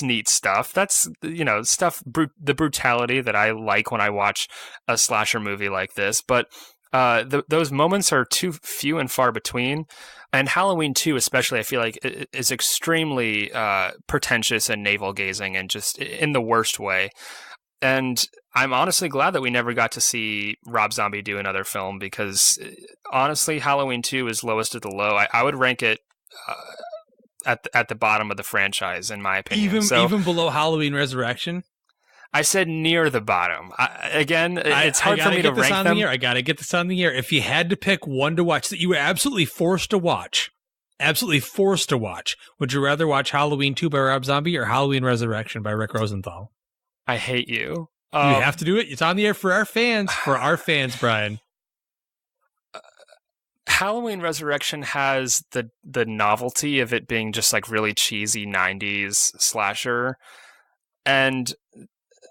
neat stuff. That's, the brutality that I like when I watch a slasher movie like this. But those moments are too few and far between. And Halloween 2 especially, I feel like, is extremely pretentious and navel-gazing, and just in the worst way. And I'm honestly glad that we never got to see Rob Zombie do another film, because honestly, Halloween 2 is lowest of the low. I would rank it at the bottom of the franchise, in my opinion. Even below Halloween Resurrection? I said near the bottom. It's hard for me to rank them. I got to get this on the air. If you had to pick one to watch that you were absolutely forced to watch, would you rather watch Halloween 2 by Rob Zombie or Halloween Resurrection by Rick Rosenthal? I hate you. You have to do it. It's on the air for our fans. Brian. Halloween Resurrection has the novelty of it being just like really cheesy 90s slasher. And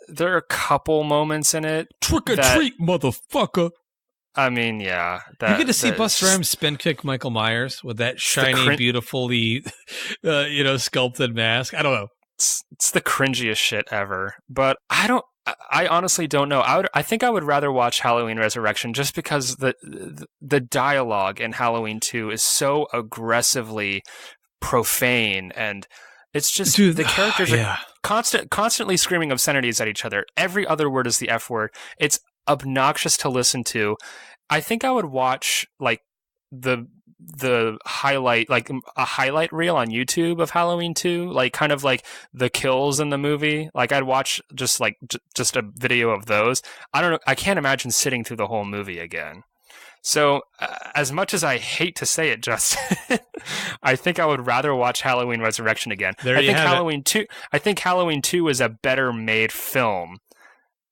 there are a couple moments in it. Trick or treat, motherfucker. I mean, yeah. You get to see Busta Rhymes spin kick Michael Myers with that shiny, beautifully, sculpted mask. I don't know. It's the cringiest shit ever. But I honestly don't know. I think I would rather watch Halloween Resurrection, just because the dialogue in Halloween 2 is so aggressively profane, and it's just the characters are constantly screaming obscenities at each other. Every other word is the F word. It's obnoxious to listen to. I think I would watch like the highlight, like a highlight reel on YouTube of Halloween 2, like kind of like the kills in the movie. Like, I'd watch just a video of those. I don't know. I can't imagine sitting through the whole movie again. So as much as I hate to say it, Justin, I think I would rather watch Halloween Resurrection again. I think Halloween 2 is a better made film